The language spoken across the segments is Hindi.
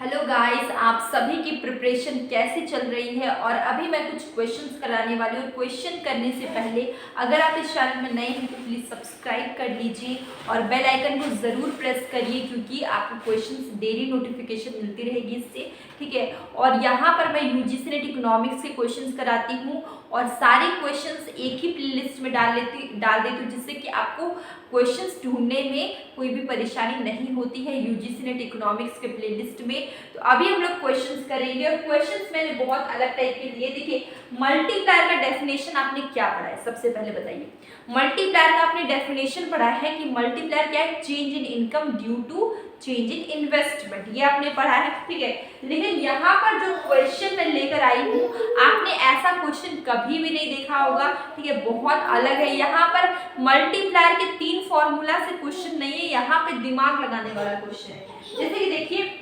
हेलो गाइस, आप सभी की प्रिपरेशन कैसे चल रही है। और अभी मैं कुछ क्वेश्चंस कराने वाली हूँ। क्वेश्चन करने से पहले अगर आप इस चैनल में नए हैं तो प्लीज़ सब्सक्राइब कर लीजिए और बेल आइकन को ज़रूर प्रेस करिए, क्योंकि आपको क्वेश्चंस डेली नोटिफिकेशन मिलती रहेगी इससे, ठीक है। और यहाँ पर मैं यूजीसी नेट इकोनॉमिक्स के क्वेश्चंस कराती हूँ और सारे क्वेश्चंस एक ही प्लेलिस्ट में डाल देती हूँ, जिससे कि आपको क्वेश्चंस ढूंढने में कोई भी परेशानी नहीं होती है यूजीसी नेट इकोनॉमिक्स के प्लेलिस्ट में। तो अभी हम लोग क्वेश्चंस करेंगे और क्वेश्चंस मैंने बहुत अलग टाइप के लिए। देखिए, मल्टीप्लायर का डेफिनेशन आपने क्या पढ़ा है? सबसे पहले बताइए, मल्टीप्लायर का आपने डेफिनेशन पढ़ा है कि मल्टीप्लायर क्या है? Change in income due to change in investment, ये आपने पढ़ा है, ठीक है। लेकिन यहाँ पर जो क्वेश्चन मैं लेकर आई हूँ, आपने ऐसा क्वेश्चन कभी भी नहीं देखा होगा, ठीक है। बहुत अलग है। यहाँ पर मल्टीप्लायर के 3 फॉर्मूला से क्वेश्चन नहीं है, यहाँ पे दिमाग लगाने वाला क्वेश्चन है। जैसे कि देखिए,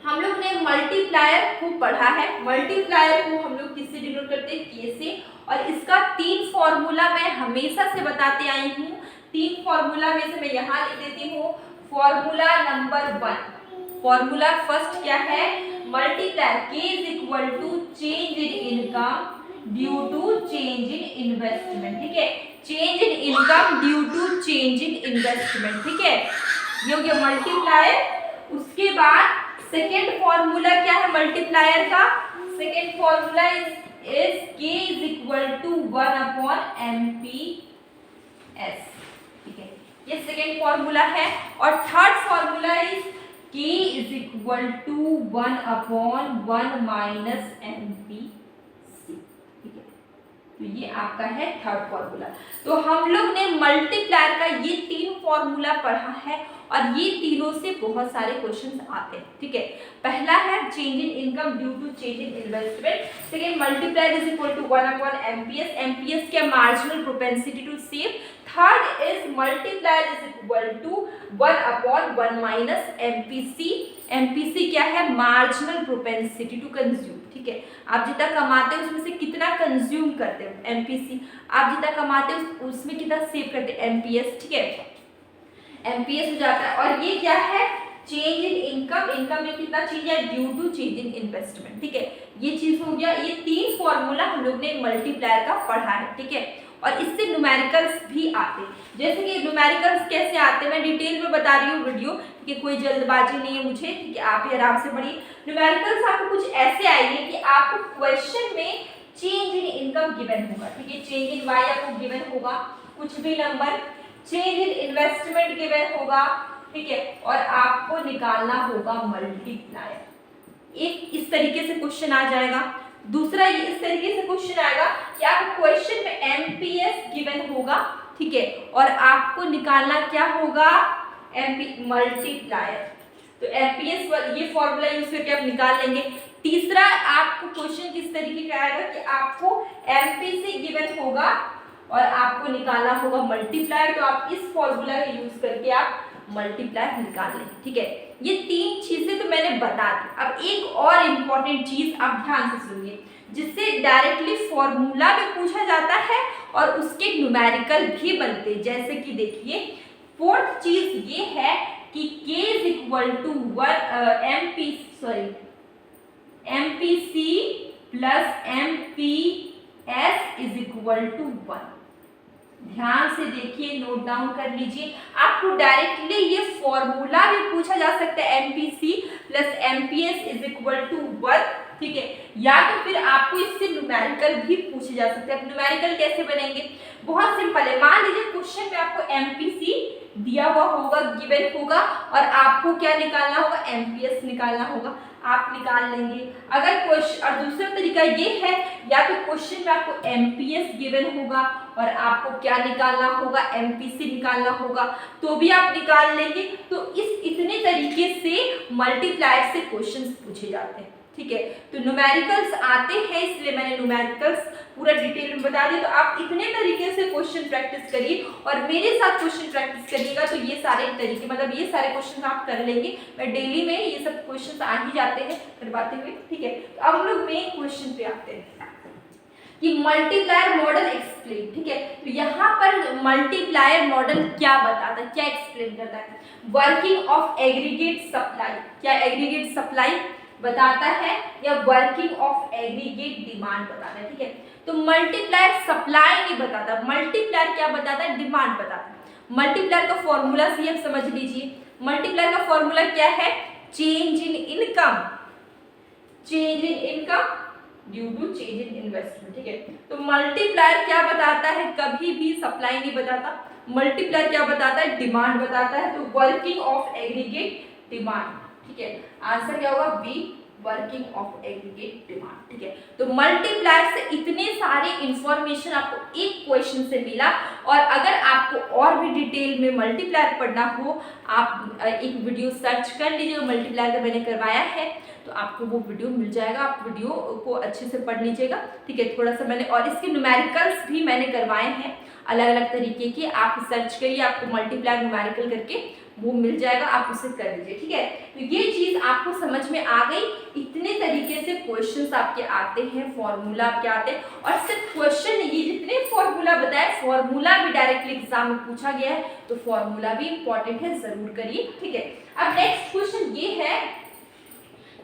हम लोग ने मल्टीप्लायर को पढ़ा है। मल्टीप्लायर को हम लोग किससे डिनोट करते हैं? के से। और इसका 3 फॉर्मूला मैं हमेशा से बताते आई हूँ। 3 फॉर्मूला में से मैं यहाँ लिख देती हूँ। फॉर्मूला नंबर 1, फॉर्मूला फर्स्ट क्या है? Multiplier K is equal to change in income due to change in investment, ठीक है। Change in income due to change in investment, ठीक है। ये हो गया मल्टीप्लायर। उसके बाद सेकेंड फॉर्मूला क्या है मल्टीप्लायर का? Second formula is K is equal to 1 upon MPS, ठीक है। ये सेकेंड फॉर्मूला है। और third formula is K is equal to 1 upon 1 minus MPC, ठीक है। तो ये आपका है थर्ड फॉर्मूला। तो हम लोग ने मल्टीप्लायर का ये 3 फॉर्मूला पढ़ा है और ये तीनों से बहुत सारे क्वेश्चंस आते हैं, ठीक है। पहला है change in income due to change in investment. Second, multiplier is equal to 1 upon MPS। MPS क्या? Marginal propensity to save. Third is multiplier is equal to 1 upon 1 minus MPC। MPC क्या है? मार्जिनल प्रोपेंसिटी टू कंज्यूम, ठीक है। आप जितना कमाते हो उसमें से कितना कंज्यूम करते हो, MPC। आप जितना कमाते हो उसमें कितना सेव करते हो, MPS, ठीक है। MPS हो जाता है। और ये क्या है? Change in income. इनकम में कितना चेंज है? Due to change in investment, ठीक है। ये चीज हो गया। ये 3 फॉर्मूला हम लोग ने मल्टीप्लायर का पढ़ा है, ठीक है। और इससे न्यूमेरिकल्स भी आते हैं। जैसे कि न्यूमेरिकल्स कैसे आते हैं मैं डिटेल में बता रही हूँ वीडियो, ठीक है। कोई जल्दबाजी नहीं है मुझे, ठीक है। आप भी आराम से पढ़िए। न्यूमेरिकल्स आपको कुछ ऐसे आएंगे कि आपको क्वेश्चन में चेंज इन इनकम गिवन होगा, ठीक है। चेंज इन वाई आपको गिवन होगा, कुछ भी number. Change in investment given होगा, ठीक है। और आपको निकालना होगा मल्टीप्लायर। एक इस तरीके से क्वेश्चन आ जाएगा। दूसरा ये इस तरीके से क्वेश्चन आएगा कि आपको क्वेश्चन में MPS गिवन होगा, ठीक है। और आपको निकालना क्या होगा? मल्टीप्लायर। तो MPS ये फॉर्मूला यूज करके आप निकाल लेंगे। तीसरा आपको क्वेश्चन किस तरीके का आएगा कि आपको MPC गिवन होगा और आपको निकालना होगा मल्टीप्लायर। तो आप इस फॉर्मूला का यूज करके आप मल्टीप्लायर निकाल लेंगे, ठीक है। ये 3 चीजें तो मैंने बता दी। अब एक और इम्पॉर्टेंट चीज आप ध्यान से सुनिए, जिससे डायरेक्टली फॉर्मूला भी पूछा जाता है और उसके न्यूमेरिकल भी बनते हैं। जैसे कि देखिए, फोर्थ चीज ये है कि k is equal to MPC plus MPS is equal to 1। ध्यान से देखिए, नोट डाउन कर लीजिए। आपको डायरेक्टली ये फॉर्मूला भी पूछा जा सकता है, MPC plus MPS is equal to 1, ठीक है। या तो फिर आपको इससे न्यूमेरिकल भी पूछे जा सकते हैं। न्यूमेरिकल कैसे बनेंगे? बहुत सिंपल है। मान लीजिए क्वेश्चन में आपको MPC दिया हुआ होगा, गिवन होगा, और आपको क्या निकालना होगा? MPS निकालना होगा। आप निकाल लेंगे। अगर क्वेश्चन, और दूसरा तरीका ये है, या तो क्वेश्चन में आपको MPS गिवन होगा और आपको क्या निकालना होगा? MPC निकालना होगा, तो भी आप निकाल लेंगे। तो इतने तरीके से मल्टीप्लायर से क्वेश्चंस पूछे जाते हैं, ठीक है। तो न्यूमेरिकल्स आते हैं, इसलिए मैंने न्यूमेरिकल्स पूरा डिटेल में बता दिया। तो आप इतने तरीके से क्वेश्चन प्रैक्टिस करिए और मेरे साथ क्वेश्चन प्रैक्टिस करिएगा, तो ये सारे तरीके, मतलब ये सारे क्वेश्चन आप कर लेंगे। मैं डेली में ये सब क्वेश्चन आ ही जाते हैं करवाते हुए, ठीक है। तो अब हम लोग मेन क्वेश्चन पे आते हैं कि मल्टीप्लायर मॉडल एक्सप्लेन, ठीक है। तो यहाँ पर मल्टीप्लायर मॉडल क्या बताता है, क्या एक्सप्लेन करता है? वर्किंग ऑफ एग्रीगेट सप्लाई, क्या एग्रीगेट सप्लाई बताता है या वर्किंग ऑफ एग्रीगेट डिमांड बताता है, ठीक है। तो मल्टीप्लायर सप्लाई नहीं बताता, मल्टीप्लायर क्या बताता है, डिमांड बताता है। मल्टीप्लायर का फॉर्मूला से आप समझ लीजिए, मल्टीप्लायर का फॉर्मूला क्या है, change in income, change in income due to change in investment, ठीक है। तो मल्टीप्लायर क्या बताता है, कभी भी सप्लाई नहीं बताता, मल्टीप्लायर क्या बताता है, डिमांड बताता है। तो वर्किंग ऑफ एग्रीगेट डिमांड, ठीक है, आंसर क्या होगा, B, working of aggregate demand, ठीक है। तो मल्टीप्लायर से इतने सारे इंफॉर्मेशन आपको एक क्वेश्चन से मिला, और अगर आपको और भी डिटेल में मल्टीप्लायर पढ़ना हो, आप एक वीडियो सर्च कर लीजिए, मल्टीप्लायर का मैंने करवाया है, तो आपको वो वीडियो मिल जाएगा, आप वीडियो को अच्छे से पढ़ लीजिएगा, ठीक है। थोड़ा सा मैंने, और इसके न्यूमेरिकल्स भी मैंने करवाए हैं अलग अलग तरीके के, आप सर्च करिए, आपको मल्टीप्लायर न्यूमेरिकल करके वो मिल जाएगा, आप उसे कर लीजिए, ठीक है। तो ये चीज आपको समझ में आ गई, इतने तरीके से क्वेश्चंस आपके आते हैं, फॉर्मूला आपके आते हैं, और सिर्फ क्वेश्चन नहीं, जितने फॉर्मूला बताए, फॉर्मूला भी डायरेक्टली एग्जाम में पूछा गया है, तो फॉर्मूला भी इंपॉर्टेंट है, जरूर करिए, ठीक है। अब नेक्स्ट क्वेश्चन ये है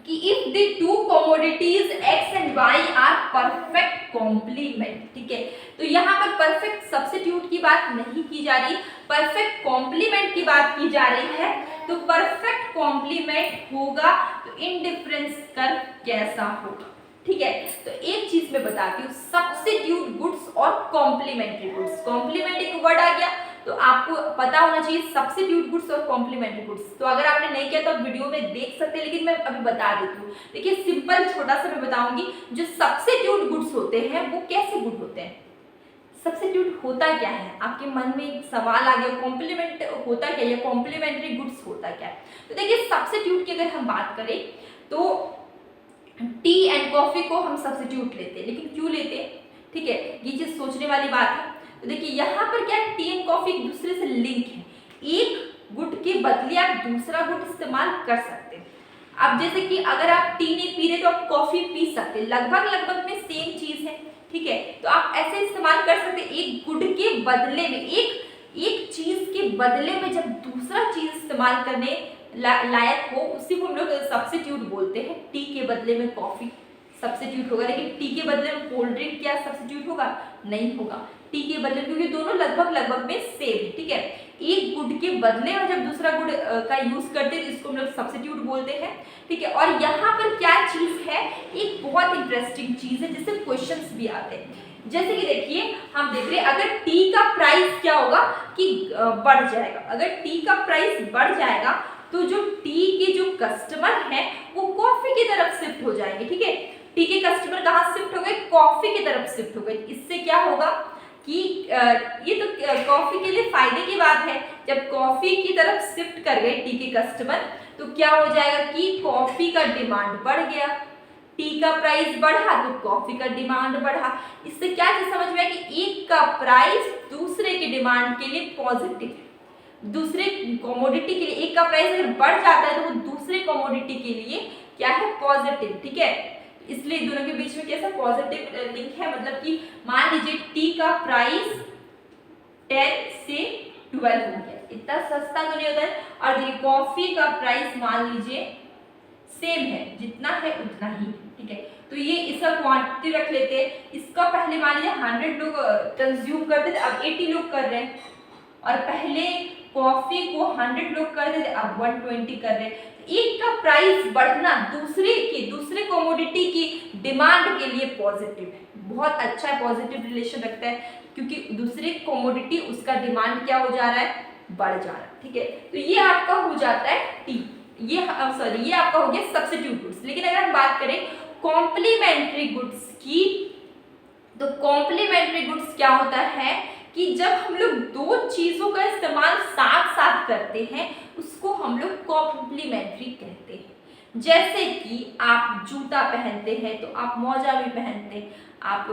कि if the two commodities X and Y are perfect complement, ठीक है। तो यहाँ पर परफेक्ट सब्स्टिट्यूट की बात नहीं की जा रही, परफेक्ट कॉम्प्लीमेंट की बात की जा रही है। तो परफेक्ट कॉम्प्लीमेंट होगा तो इनडिफरेंस कर्व कैसा होगा, ठीक है। तो एक चीज मैं बताती हूँ, सब्स्टिट्यूट गुड्स और कॉम्प्लीमेंट्री गुड्स, कॉम्प्लीमेंट्री का वर्ड आ गया तो आपको पता होना चाहिए सब्स्टिट्यूट गुड्स और कॉम्प्लीमेंट्री गुड्स। तो अगर आपने नहीं किया तो आप वीडियो में देख सकते हैं, लेकिन मैं अभी बता देती हूँ। देखिए सिंपल छोटा सा मैं बताऊंगी, जो सब्स्टिट्यूट गुड्स होते हैं वो कैसे गुड होते हैं, सब्स्टिट्यूट होता क्या है, आपके मन में एक सवाल आ गया, कॉम्प्लीमेंट होता क्या है, कॉम्प्लीमेंट्री गुड्स होता क्या है। तो देखिए सब्स्टिट्यूट की अगर हम बात करें तो टी एंड कॉफी को हम सब्स्टिट्यूट लेते हैं, लेकिन क्यों लेते हैं, ठीक है, ये चीज सोचने वाली बात है। तो देखिए यहाँ पर क्या, टी एंड कॉफी एक दूसरे से लिंक है, एक गुड के बदले आप दूसरा गुड इस्तेमाल कर सकते हैं। अब जैसे कि अगर आप टी नहीं पी रहे तो आप कॉफी पी सकते हैं, लगभग लगभग में सेम चीज है, ठीक है। तो आप ऐसे इस्तेमाल कर सकते हैं, एक गुड के बदले में, एक चीज के बदले में जब दूसरा चीज इस्तेमाल करने लायक हो, उसी को हम लोग सब्स्टिट्यूट बोलते हैं। टी के बदले में कॉफी सब्स्टिट्यूट होगा, लेकिन टी के बदले में कोल्ड ड्रिंक क्या सब्स्टिट्यूट होगा, नहीं होगा। टी के बदले, क्योंकि दोनों लगभग लगभग में सेम है, ठीक है। एक गुड के बदले में जब दूसरा गुड का यूज करते हैं तो इसको हम लोग सब्स्टिट्यूट बोलते हैं, ठीक है। और यहाँ पर क्या चीज है, एक बहुत इंटरेस्टिंग चीज है जिससे क्वेश्चंस भी आते हैं। जैसे कि देखिए हम देख रहे हैं, अगर टी का प्राइस क्या होगा कि बढ़ जाएगा, अगर टी का प्राइस बढ़ जाएगा तो जो टी के जो कस्टमर हैं वो कॉफी की तरफ शिफ्ट हो जाएंगे, ठीक है। टी के कस्टमर कहाँ शिफ्ट हो गए, कॉफी की तरफ शिफ्ट हो गए। इससे क्या होगा कि ये तो कॉफी के लिए फायदे की बात है, जब कॉफी की तरफ शिफ्ट कर गए टी के कस्टमर तो क्या हो जाएगा कि कॉफी का डिमांड बढ़ गया, टी का प्राइस बढ़ा तो कॉफी का डिमांड बढ़ा। इससे क्या चीज समझ में आया कि एक का प्राइस दूसरे के डिमांड के लिए पॉजिटिव है, दूसरे कमोडिटी के लिए एक का प्राइस अगर बढ़ जाता है तो वो दूसरे कमोडिटी के लिए क्या है, पॉजिटिव, ठीक है। इसलिए दोनों के बीच में कैसा पॉजिटिव लिंक है, मतलब कि मान लीजिए टी का प्राइस 10 से 12 हो गया, इतना सस्ता तो नहीं होता है, और देखिए कॉफी का प्राइस मान लीजिए सेम है, जितना है उतना ही, ठीक है। तो ये इसका क्वांटिटी रख लेते हैं, इसका पहले मान लीजिए 100 लोग कंज्यूम करते थे, अब 80 लोग कर रहे हैं, और पहले कॉफी को 100 लोग कर रहे थे, अब 120 कर रहे हैं। एक का प्राइस बढ़ना दूसरे कमोडिटी की डिमांड के लिए पॉजिटिव है, बहुत अच्छा है, पॉजिटिव रिलेशन रखता है, क्योंकि दूसरे कमोडिटी उसका डिमांड क्या हो जा रहा है, बढ़ जा रहा है, ठीक है। तो ये आपका हो जाता है टी, ये आपका हो गया सब्स्टिट्यूट गुड्स। लेकिन अगर हम बात करें कॉम्प्लीमेंट्री गुड्स की, तो कॉम्प्लीमेंट्री गुड्स क्या होता है कि जब हम लोग दो चीजों का इस्तेमाल साथ साथ करते हैं उसको हम लोग कॉम्प्लीमेंट्री कहते हैं। जैसे कि आप जूता पहनते हैं तो आप मोजा भी पहनते हैं, आप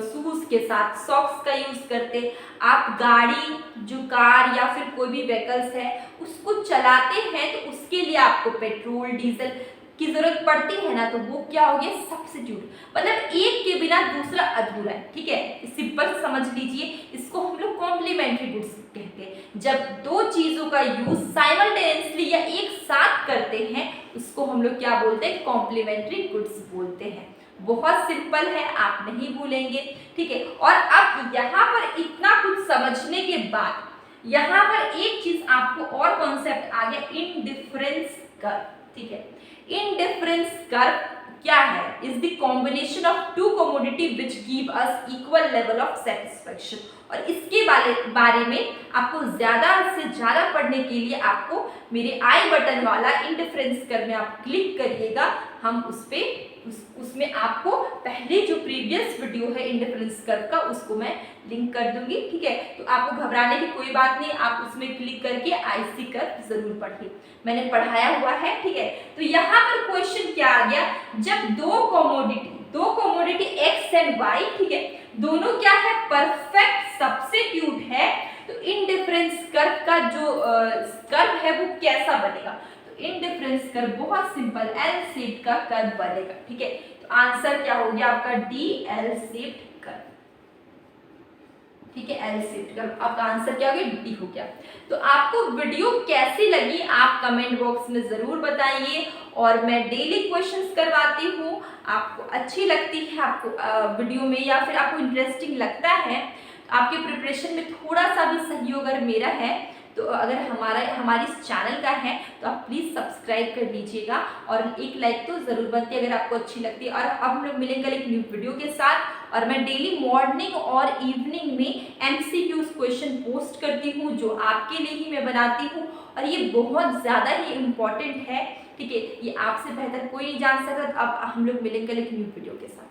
शूज के साथ सॉक्स का यूज करते, आप गाड़ी जो कार या फिर कोई भी व्हीकल्स है उसको चलाते हैं तो उसके लिए आपको पेट्रोल डीजल की जरूरत पड़ती है ना, तो वो क्या हो गया, सब्स्टिट्यूट। मतलब एक के बिना दूसरा अधूरा है, ठीक है, सिंपल समझ लीजिए। इसको हम लोग कॉम्प्लीमेंट्री गुड्स कहते हैं। जब दो चीजों का यूज साइमल्टेनियसली या एक साथ करते हैं, उसको हम लोग क्या बोलते हैं, कॉम्प्लीमेंट्री गुड्स बोलते हैं। बहुत सिंपल है, आप नहीं भूलेंगे, ठीक है। और अब यहाँ पर इतना कुछ समझने के बाद यहाँ पर एक चीज आपको और कॉन्सेप्ट आ गया, इंडिफरेंस कर्व, ठीक है। इंडिफरेंस कर्व क्या है, is the combination of two commodity which give us equal level of satisfaction. और इसके बारे में आपको ज्यादा से ज्यादा पढ़ने के लिए आपको मेरे आई बटन वाला इंडिफरेंस कर्व में आप क्लिक करिएगा। हम उसमें आपको पहले जो प्रीवियस वीडियो है इंडिफरेंस कर्व का, उसको मैं लिंक कर दूंगी, ठीक है। तो आपको घबराने की कोई बात नहीं, आप उसमें क्लिक करके आईसी कर्व जरूर पढ़िए, मैंने पढ़ाया हुआ है, ठीक है। तो यहाँ पर क्वेश्चन क्या आ गया, जब दो कमोडिटी एक्स एंड वाई, ठीक है, दोनों क्या है, परफेक्ट सब्स्टिट्यूट है, तो इंडिफरेंस कर्व का जो कर्व है वो कैसा बनेगा। तो इंडिफरेंस कर्व बहुत सिंपल एल शेप का कर्व बनेगा, ठीक है। तो आंसर क्या हो गया आपका, डी एल शेप्ड कर्व, ठीक है, एल शेप्ड कर्व। आपका आंसर क्या हो गया, डी हो गया। तो आपको वीडियो कैसी लगी आप कमेंट बॉक्स में जरूर बताइए। और मैं डेली क्वेश्चंस करवाती हूँ, आपको अच्छी लगती है आपको वीडियो में, या फिर आपको इंटरेस्टिंग लगता है, आपके प्रिपरेशन में थोड़ा सा भी सहयोग अगर मेरा है, तो अगर हमारी इस चैनल का है, तो आप प्लीज़ सब्सक्राइब कर लीजिएगा और एक लाइक तो ज़रूर बनती है अगर आपको अच्छी लगती है। और अब हम लोग मिलेंगे एक न्यू वीडियो के साथ। और मैं डेली मॉर्निंग और इवनिंग में एमसीक्यूज क्वेश्चन पोस्ट करती हूँ, जो आपके लिए ही मैं बनाती हूँ, और ये बहुत ज़्यादा ही इम्पॉर्टेंट है, ठीक है। ये आपसे बेहतर कोई नहीं जान सकता। अब हम लोग मिलेंगे एक न्यू वीडियो के साथ।